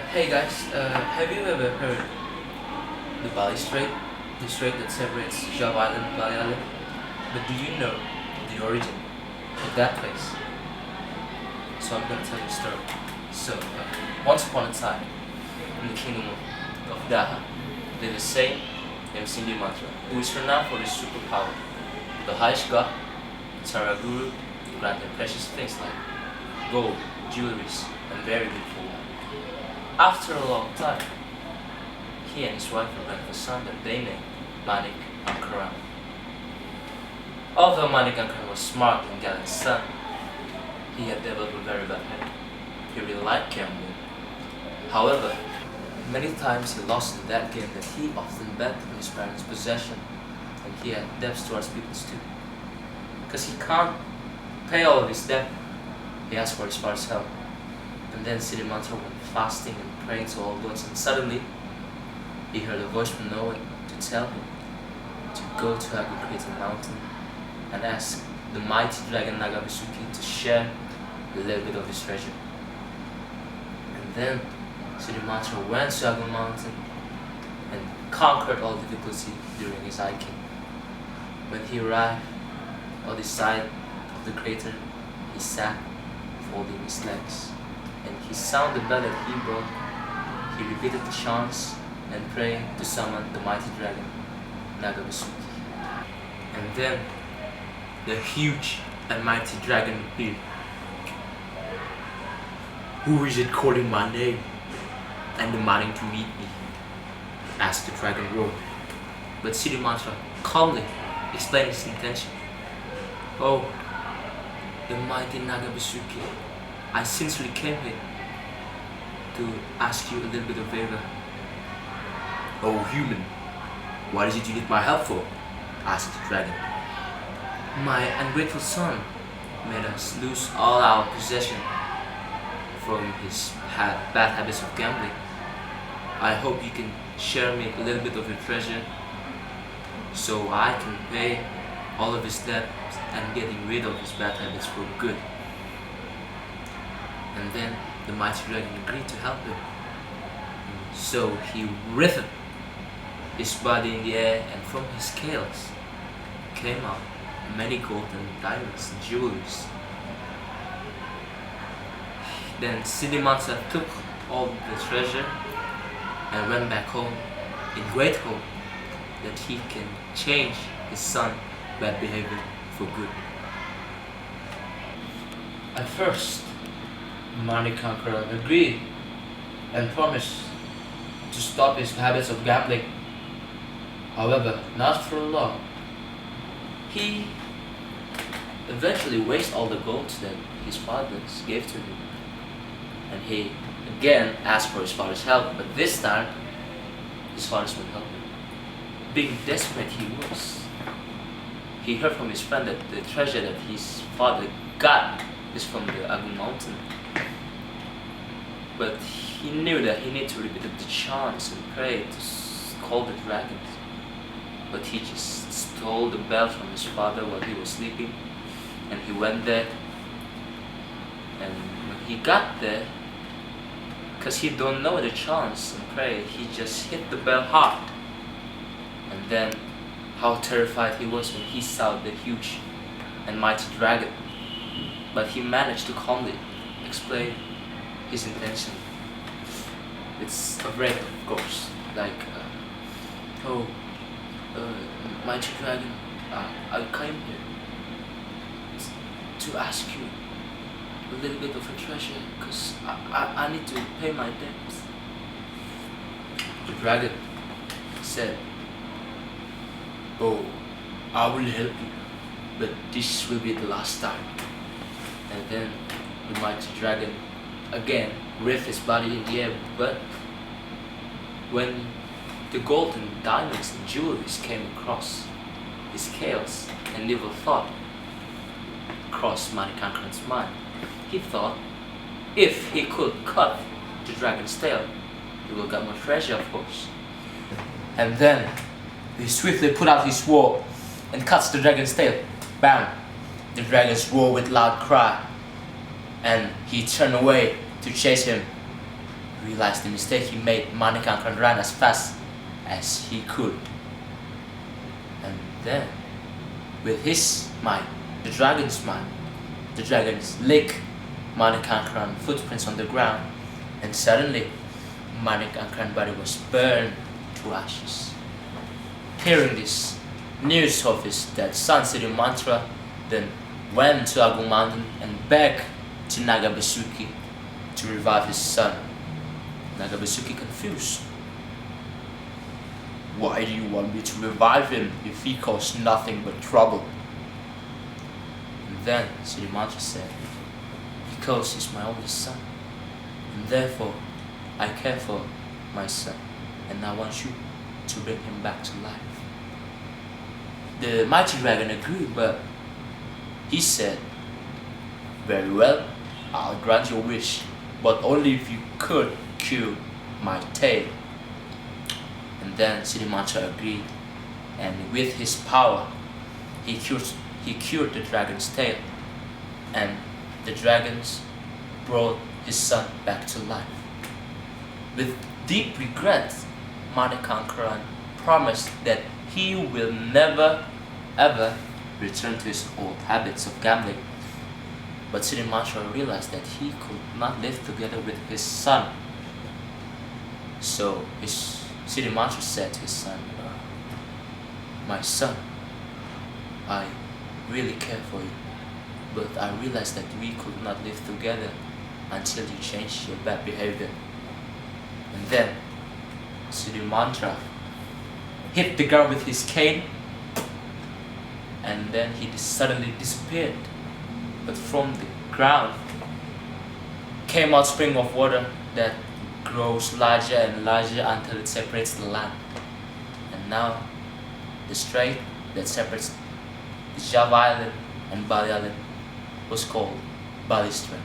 Hey guys, have you ever heard the Bali Strait? The strait that separates Java Island and Bali Island? But do you know the origin of that place? So I'm gonna tell you a story. Once upon a time, in the kingdom of Daha, lived a saint named Cindy Mantra, who is renowned for his superpower. The highest god, Saraguru, granted precious things like gold, jewelries, and very beautiful wine. After a long time, he and his wife had a son that they named Manik Ankaran. Although Manik Ankaran was smart and gallant son, he had developed a very bad head. He really liked gambling. However, many times he lost in that game that he often bet on his parents' possession, and he had debts towards people's too. Because he can't pay all of his debt, he asked for his father's help. And then Siddhimantra went fasting and praying to all gods, and suddenly he heard a voice from nowhere to tell him to go to Agukretan mountain and ask the mighty dragon Nagabisuki to share a little bit of his treasure. And then Siddhimantra went to Agu mountain and conquered all difficulty during his hiking. When he arrived on the side of the crater, he sat folding his legs, and he sounded the bell that he brought. He repeated the chants and prayed to summon the mighty dragon Nagabisuki. And then the huge and mighty dragon appeared. "Who is it calling my name and demanding to meet me?" asked the dragon roar. But Siddhimantra calmly explained his intention. "Oh, the mighty Nagabisuki, I sincerely came here to ask you a little bit of favor." "Oh human, what is it you need my help for?" asked the dragon. "My ungrateful son made us lose all our possession from his bad habits of gambling. I hope you can share me a little bit of your treasure so I can pay all of his debt and getting rid of his bad habits for good." And then the mighty dragon agreed to help him. So he writhed his body in the air, and from his scales came out many gold and diamonds and jewelries. Then Siddhimantra took all the treasure and went back home in great hope that he can change his son's bad behavior for good. At first, Manikankara agreed and promised to stop his habits of gambling. However, not for long. He eventually wasted all the gold that his fathers gave to him, and he again asked for his father's help, but this time his fathers wouldn't help him. Being desperate he was, he heard from his friend that the treasure that his father got is from the Agu mountain. But he knew that he needed to repeat the chants and pray to call the dragons. But he just stole the bell from his father while he was sleeping, and he went there. And when he got there, because he don't know the chants and pray, he just hit the bell hard. And then how terrified he was when he saw the huge and mighty dragon. But he managed to calmly explain his intention. It's a break, of course, like, mighty dragon, I came here to ask you a little bit of a treasure, because I need to pay my debts. The dragon said, "Oh, I will help you, but this will be the last time." And then the mighty dragon again writhed his body in the air, but when the gold and diamonds and jewelries came across his scales, an evil thought crossed Manikankaran's mind. He thought if he could cut the dragon's tail, he will get more treasure, of course. And then he swiftly put out his sword and cuts the dragon's tail. Bam! The dragon swore with loud cry, and he turned away to chase him. realized the mistake he made. Manikankan ran as fast as he could. And then, with his mind, the dragon's licked Manikankan footprints on the ground, and suddenly Manikankan body was burned to ashes. Hearing this, news surfaced that Sun City Mantra then went to Agung Mountain and begged to Nagabasuki to revive his son. Nagabasuki confused. Why do you want me to revive him if he caused nothing but trouble? And then Siddhi Mantra said, because he's my only son, and therefore I care for my son, and I want you to bring him back to life. The mighty dragon agreed, but he said, very well, I'll grant your wish, but only if you could cure my tail. And then Siddhi Mantra agreed, and with his power, he cured the dragon's tail, and the dragons brought his son back to life. With deep regret, Manikankan promised that he will never ever return to his old habits of gambling. But Siddhi Mantra realized that he could not live together with his son. So Siddhi Mantra said to his son, my son, I really care for you, but I realized that we could not live together until you changed your bad behavior. And then Siddhi Mantra hit the ground with his cane, and then he suddenly disappeared. But from the ground came out a spring of water that grows larger and larger until it separates the land. And now the strait that separates the Java Island and Bali Island was called Bali Strait.